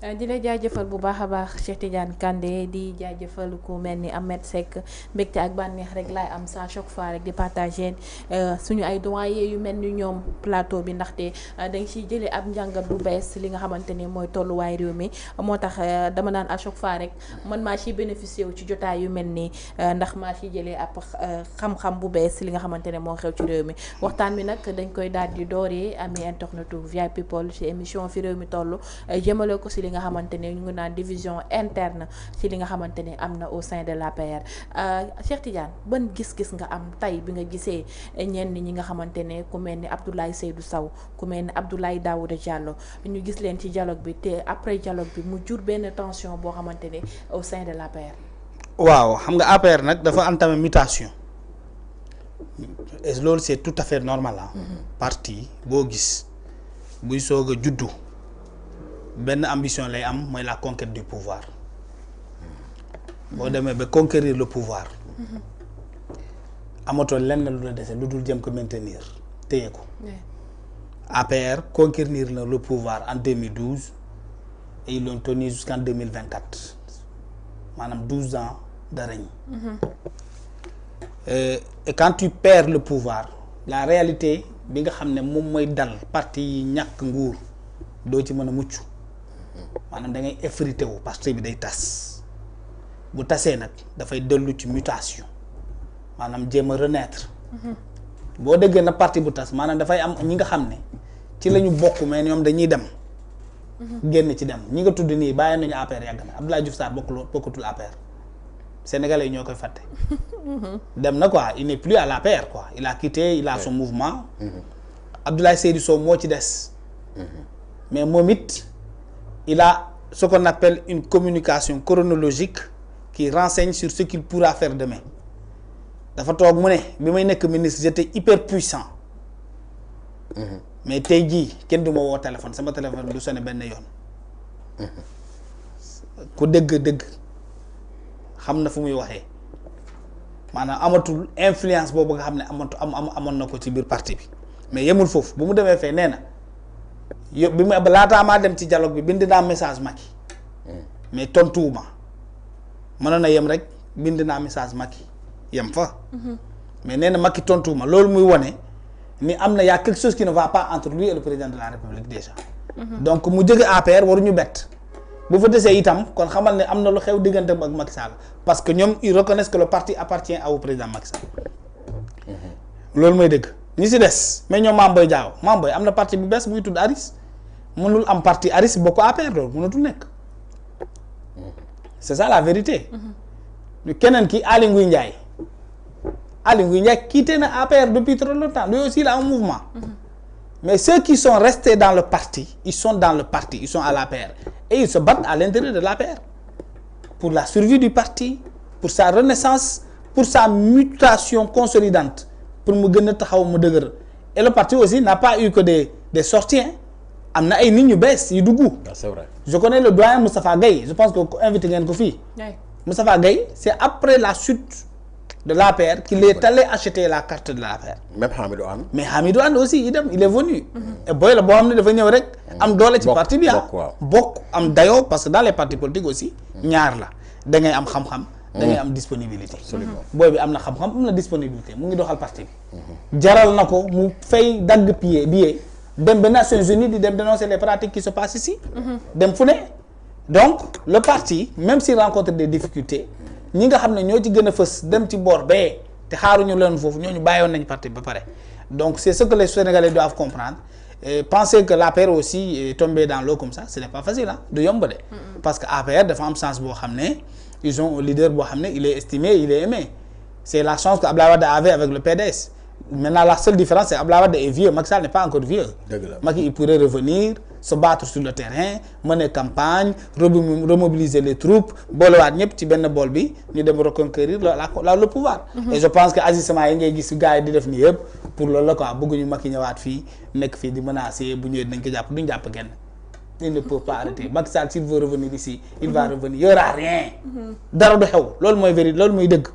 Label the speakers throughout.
Speaker 1: di la jaajëfal bu baax a baax Cheikh Tidiane Kandé di jaajëfal ku mel ni Ahmed Seck mbégte ak bànneex rek laay am saa chaque fois rek di partager suñu ay doyen yu mel ni ñoom plateau bi ndaxte dañ ciy jëlee ab njàngat bu bees li nga xamante ni mooy tolluwaay réew mi moo tax dama naan à chaque fois rek man maa ciy bénéficié wu ci jotaay yu mel nii ndax maa ciy jëlee ab xam-xam bu bees li nga xamante ne moo xew ci réew mi waxtaan bi nag dañ koy daal di dooree ami internetu VIP People ci émission fi réew mi toll jëmale ko si li nga xamante ne ñu ngi naan division interne ci li nga xamante ne am na au sein de l'APR Cheikh Tidiane ban gis-gis nga am tey bi nga gisee ñenn ñi nga xamante ne ku mel ni Abdoulaye Seydou Sow ku mel ni Abdoulaye Daouda Diallo ñu gis leen ci dialogue bi te après dialogue bi mu jur benn tension boo xamante ne au sein de l'APR.
Speaker 2: waaw xam nga APR nag dafa entamé mutation et loolu c'est tout à fait normal ah. parti boo gis buy soog a juddu. benn ambition lay am mooy la conquête du pouvoir boo demee ba conquérir le pouvoir amatoo lenn lu la dese lu dul jëm ko maintenir téye ko. APR conquérir na le pouvoir en 2012 et ils l'ont tenu jusqu'en 2024 maanaam 12 ans de règne. Et quand tu perds le pouvoir la réalité bi nga xam ne moom mooy dal parti yi ñàkk nguur doo ci mën a mucc. maanaam da ngay effrité wu parti bi day tas bu tasee nag dafay dellu ci mutation maanaam jéem a renaître boo déggee na parti bu tas maanaam dafay am ñi nga xam ne ci la ñu bokk mais ñoom dañuy dem génn ci dem ñi nga tudd nii bàyyi nañu APR yàgg na Abdoulaye Diouf Sarr bokkatul APR sénégalais yi ñoo koy fàtte dem na quoi il n'est plus à l'APR quoi il a quitté il a son mouvement Abdoulaye Seydou Sow moo ci des mais moom it il a ce qu'on appelle une communication chronologique qui renseigne sur ce qu'il pourra faire demain dafa toog mu ne bi may nekk ministre j'étais hyper puissant mais tey jii kenn du ma woo téléphone sama téléphone du sonné benn yoon ku dëgg xam na fu muy waxee maanaam amatul influence boobu nga xam ne amoon na ko ci biir parti bi mais yemul foofu bu mu demee fee nee na bi ma laataa maa dem ci dialogue bi bind naa message Macky mais tontuwuma mënoon na yem rek bind naa message Macky yem fa mais nee na Macky tontuwuma loolu muy wone ni am na y a quelque chose qui ne va pas entre lui et le président de la République déjà donc mu jóge APR waruñu bett bu fa desee itam kon xamal ne am na lu xew diggante ak Macky Sall parce que ñoom ils reconnaissent que le parti appartient au président Macky Sall loolu mooy dëgg ñi si des mais ñoom Mame Boye Diao Mame Boye am na parti bu bees muy tudd Aris mënul am parti Aris bokk APR loolu mënatul nekk c'est ça la vérité keneen ki Aly Ngouille Ndiaye quitté na APR depuis trop longtemps lui aussi il a un mouvement mais ceux qui sont restés dans le parti ils sont dans le parti ils sont à l'APR et ils se battent à l'intérieur de l'APR pour la survie du parti pour sa renaissance pour sa mutation consolidante pour mu gën a taxaw mu dëgër et le parti aussi n'a pas eu que des sorties am na ay nit ñu bees yu dugg.
Speaker 3: c'est vrai.
Speaker 2: je connais le doyen Moustapha Gueye je pense que invité ngeen ko fii. Moustapha Gueye c'est après la chute de l'APR qu'il est allé acheter la carte de l'APR.
Speaker 3: même Hamidou Anne.
Speaker 2: mais Hamidou Anne aussi il est venu. et booy la boo xam ne dafa ñëw rek. am doole ci parti bi bokk am dayoo parce que dans les partis politiques aussi. ñaar la da ngay am xam-xam. da ngay am disponibilité. booy bi am na xam-xam am na disponibilité mu ngi doxal parti bi. jaral na ko mu fay dagg billet dem ba Nations Unies di dem dénoncer les pratiques qui se passent ici. dem fu ne donc le parti même s'il rencontre des difficultés ñi nga xam ne ñoo ci gën a fës dem ci boor bee te xaaruñu leen foofu ñooñu bàyyoon nañ parti ba pare donc c'est ce que les Sénégalais doivent comprendre et penser que l'APR aussi est tombé dans l'eau comme ça ce n'est pas facile ah du yomb de parce que APR dafa am chance boo xam ne ils ont un leader boo xam ne il est estimé il est aimé c'est la chance que Abdoulaye Wade avait avec le PDS maintenant la seule différence c'est Abdoulaye Wade est vieux Macky Sall n'est pas encore vieux. Macky il pourrait revenir se battre sur le terrain mener campagne remobiliser les troupes boolewaat ñëpp ci benn bool bi ñu dem reconquérir le pouvoir. et je pense que agissement yi ngay gis gars yi di def nii yëpp pour loolu la quoi bëgguñu Macky ñëwaat fii nekk fii di menacer bu ñëwee dinañ ko jàpp duñ jàpp kenn. il ne peut pas arrêter Macky Sall s'il veut revenir ici il va revenir y aura rien dara du xew loolu mooy vérité loolu mooy dëgg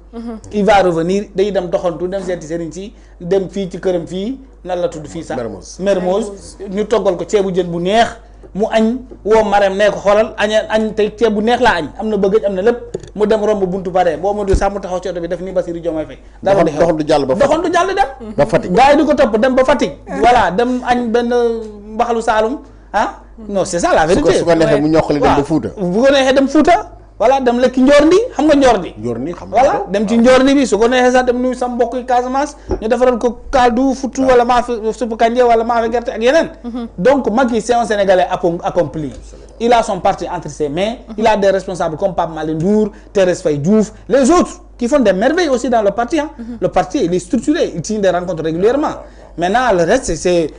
Speaker 2: il va revenir day dem doxantu dem seeti sëriñ si dem fii ci këram fii nan la tudd fii sax Mermoz ñu toggal ko ceebu jën bu neex mu añ woo Marème nee ko xoolal añ tey ceeb bu neex laa añ am na bëggëj am na lépp mu dem romb buntu bare boo ma du sax mu taxaw ci oto bi def ni Bassirou Diomaye Faye
Speaker 3: doxantu jàll
Speaker 2: dem
Speaker 3: ba Fatick
Speaker 2: gars yi di ko topp dem ba Fatick voilà dem añ benn mbaxalu Saalum ah non c'est ça la vérité
Speaker 3: su ko neexee mu ñoqali dem ba Fuuta
Speaker 2: bu ko neexee dem Fuuta voilà dem lekki njoorndi xam nga njoorndi voilà dem ci njoorndi bi su ko neexee sax dem nuyu sa mbokk yi Casamance ñu defaral ko kaldu futu wala maafe suppu kanje wala maafe gerte ak yeneen donc Macky c'est un Sénégalais accompli il a son parti entre ses mains il a des responsables comme Pape Malick Ndour Thérèse Faye Diouf les autres qui font des merveilles aussi dans le parti le parti il est structuré il tient des rencontres régulièrement maintenant le reste c'est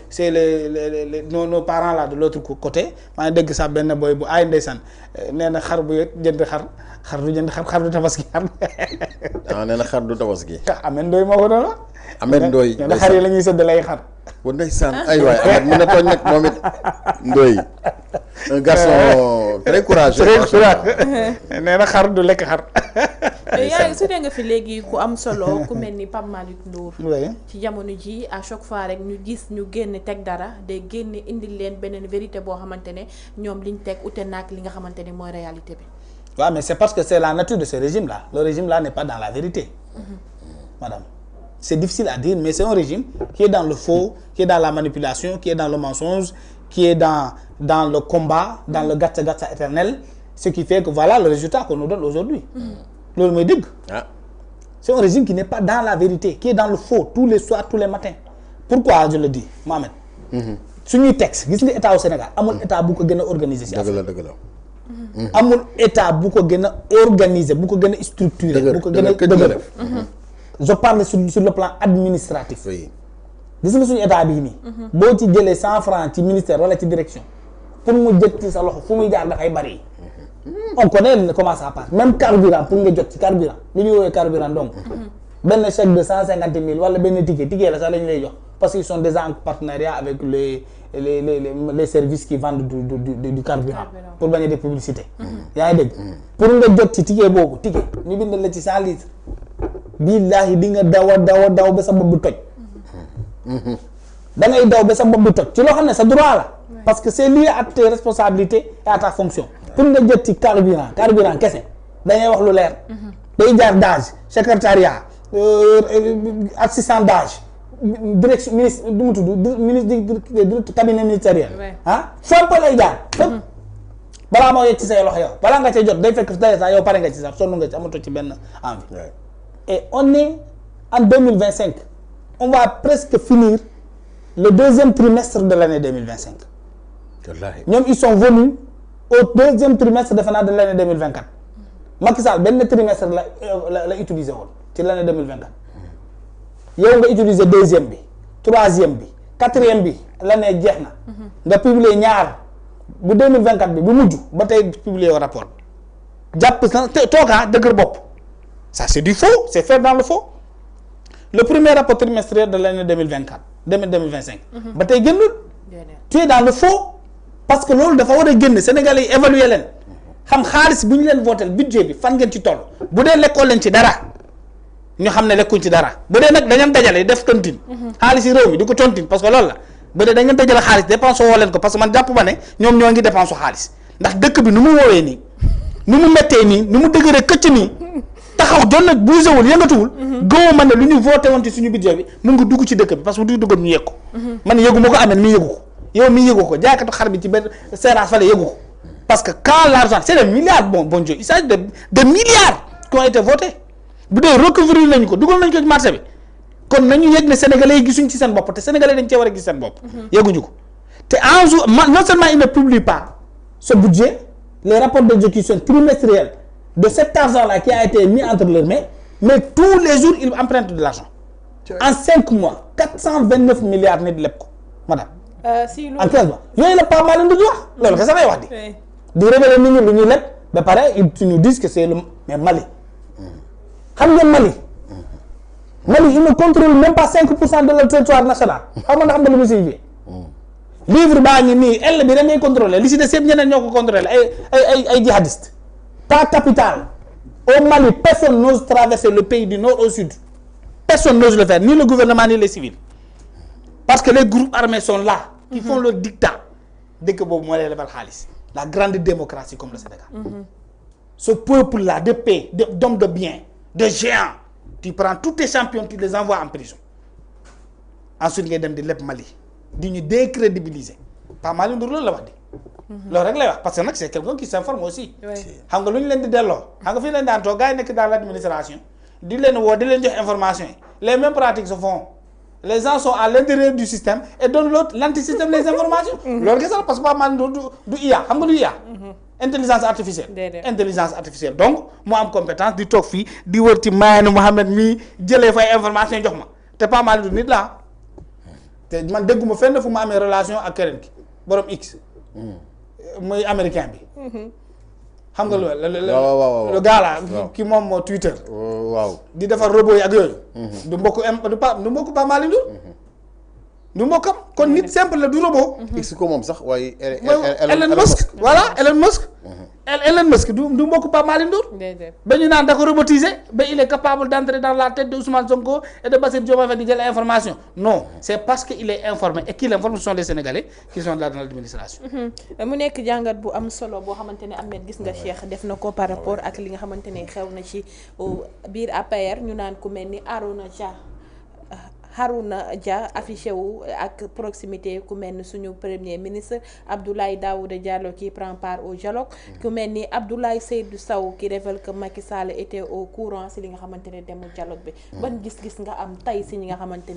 Speaker 2: nos parents là de l'autre côté maa ngi dégg sax benn boy bu ay ndeysaan nee na xar bu jënd xar du jënd xar du tabaski xar
Speaker 3: nee na xar du tabaski
Speaker 2: Ameth Ndoye moo ko doon wax
Speaker 3: Ameth Ndoye
Speaker 2: nee na xar yi la ñuy sëddale ay xar
Speaker 3: bu ndeysaan ay waay Ameth mën na tooñ nag moom it Ndoye un garçon très courageux
Speaker 2: nee na xar du lekk xar
Speaker 1: yaa su dee nga fi léegi ku am solo ku mel ni Pape Malick Ndour ci jamono ji à chaque fois rek ñu gis ñu génn teg dara day génn indil leen beneen vérité boo xamante ne ñoom liñ teg ute naag li nga xamante ne mooy réalité bi
Speaker 2: waaw mais c'est parce que c'est la nature de ce régime là le régime là n'est pas dans la vérité madame c'est difficile à dire mais c'est un régime qui est dans le faux qui est dans la manipulation qui est dans le mensonge qui est dans le combat dans le gatsa éternel ce qui fait que voilà le résultat qu'on nous donne aujourd'hui loolu mooy dëgg c'est un régime qui n'est pas dans la vérité qui est dans le faux tous les soirs tous les matins pourquoi je le dis Mohamed suñuy texte gis nga état au Sénégal amul état bu ko gën a organiser si
Speaker 3: dëgg la
Speaker 2: amul état bu ko gën a organiser bu ko gën a structurer bu ko gën a dëgër je parle sur le plan administratif gis nga suñu état bii nii boo ci jëlee 100 francs ci ministère wala ci direction pour mu jot ci sa loxo fu muy jaar dafay bari on connaît comment ça passe même carburant pour nga jot ci carburant lu ñuy woowee carburant donc benn chèque de 150 000 wala benn ticket la sax lañu lay jox parce qu'ils sont déjà en partenariat avec les services qui vendent du carburant pour bañ a def publicité yaa ngi dégg pour nga jot ci ticket boobu ticket ñu bindal la ci 100 litres billaahi di nga daw ba sa bopp bi toj da ngay daw ba sa bopp bi toj ci loo xam ne sa droit la parce que c'est lié à tes responsabilités et à ta fonction pour nga jot ci carburant kese dañuy wax lu leer day jaar DAGE secrétariat assistant DAGE direction ministre du mu tudd ministre cabinet ministériel fépp lay jaar fépp balaa moo yegg ci say loxo yow balaa nga ca jot day fekk day sax yow pare nga ci sax sonn nga ci amatoo ci benn envie et on est en 2025 on va presque finir le deuxième trimestre de l'année 2025 ñoom ils sont venus au deuxième trimestre defe naa de l'année 2024 Macky Sall benn trimestre la utiliser woon ci l'année 2024 yow nga utiliser deuxième bi troisième bi quatrième bi l'année jeex na nga publier ñaar bu 2024 bi bu mujj ba tey publier au rapport jàpp sa toogaa dëgër bopp ça c'est du faux c'est fait dans le faux le premier rapport trimestriel de l'année 2024 2025 ba tey génnul tu es dans le faux parce que loolu dafa war a génn Sénégalais yi évaluer leen xam xaalis bu ñu leen voté budget bi fan ngeen ci toll bu dee lekkoo leen ci dara ñu xam ne lekkuñ ci dara bu dee nag dañu dajale def tontine xaalis yi réew mi di ko tontine parce que loolu la bu dee dañu dajale xaalis dépense woo leen ko parce que man jàpp ma ne ñoom ñoo ngi dépense xaalis ndax dëkk bi nu mu woowee nii nu mu méttee nii nu mu dëgëree këcc nii taxaw doon nag bougé wul yëngatuwul gëmoo man ne lu ñu voté woon ci suñu budget bi mu ngi dugg ci dëkk bi parce que bu duy duggoon ñu yëg ko man yëgu ma ko amee mi yëgu ko yow mi yëgu ko jaaykatu xar bi ci benn séerage fale yëgu ko parce que quand l'argent c'est des milliards bon Dieu il s'agit de milliards qui ont été votés bu dee recouvrir nañu ko dugal nañu ko ci marché bi kon nañu yëg ne sénégalais yi gisuñ ci seen bopp te sénégalais dañ cee war a gis seen bopp yëguñu ko te en jour non seulement il ne publie pas ce budget les rapports d'exécution trimestriels de cet argent-là qui a été mis entre leurs mains mais tous les jours il emprunte de l'argent en 5 mois 429 milliards nit leb ko madame en 15 mois yooyu la pas mal di wax loolu kese lay wax di révéler nit ñi lu ñuy leb ba pare ils nous disent que c'est le mais Mali xam nga Mali il ne contrôle même pas 5% de leur territoire national xam nga lu mu siy livre baa ngi nii elle bi dañ lay contrôler li si des yëpp ñeneen ñoo ko contrôler ay djihadistes ta capitale au Mali personne n'ose traverser le pays du nord au sud personne n'ose le faire ni le gouvernement ni les civils parce que les groupes armés sont là qui font leur dictat dëkk boobu moo lay lebal xaalis la grande démocratie comme le Sénégal. Ce peuple là de paix d'hommes de bien de géants tu prends tous tes champions tu les envoies en prison ensuite ngay dem di leb Mali di ñu décrédibiliser pas Malick Ndour loolu la wax di. loolu rek lay wax parce que nag c'est quelqu'un qui s'informe aussi. xam nga lu ñu leen di delloo xam nga fii leen daan toog gars yi nekk dans l'administration di leen woo di leen jox information yi les mêmes pratiques se font les gens sont à l'intérieur du système et donnent l'anti-système les informations. loolu kese la parce que pas Malick Ndour du IA xam nga du IA. intelligence artificielle donc mu am compétence di toog fii di wër ci Mayane Mohamed mii jëlee fay information jox ma te pas Malick Ndour nit la te man dégguma fenn fu mu amee relation ak keneen ki borom X. muy américain bi. xam nga loolu. le gars là ki moom moo Twitter.
Speaker 3: waaw
Speaker 2: di defar robot yi ak yooyu. du mbokku pas Malick Ndour. du mbokkam kon nit simple la du robot.
Speaker 3: X ko moom sax waaye.
Speaker 2: Elon Musk voilà Elon Musk. Elon Musk du mbokku pas Malick Ndour. ba ñu naan da ko robotiser ba il est capable d'entrer dans la tête de Ousmane Sonko et de Bassirou Diomaye Faye di jël information non c'est parce que il est informé et qu'il informe ce sont les Sénégalais qui sont là dans l'administration.
Speaker 1: mu nekk jàngat bu am solo boo xamante ne Ahmed gis nga Cheikh def na ko par rapport ak li nga xamante ne xew na ci biir APR ñu naan ku mel ni Harouna Dia affiché wu ak proximité ku mel ni suñu premier ministre Abdoulaye Daouda Diallo qui prend part au dialogue ku mel ni Abdoulaye Seydou Sow qui révèle que Macky Sall était au courant si li nga xamante ne demul dialogue bi ban gis-gis nga am tey si ñi nga xamante ne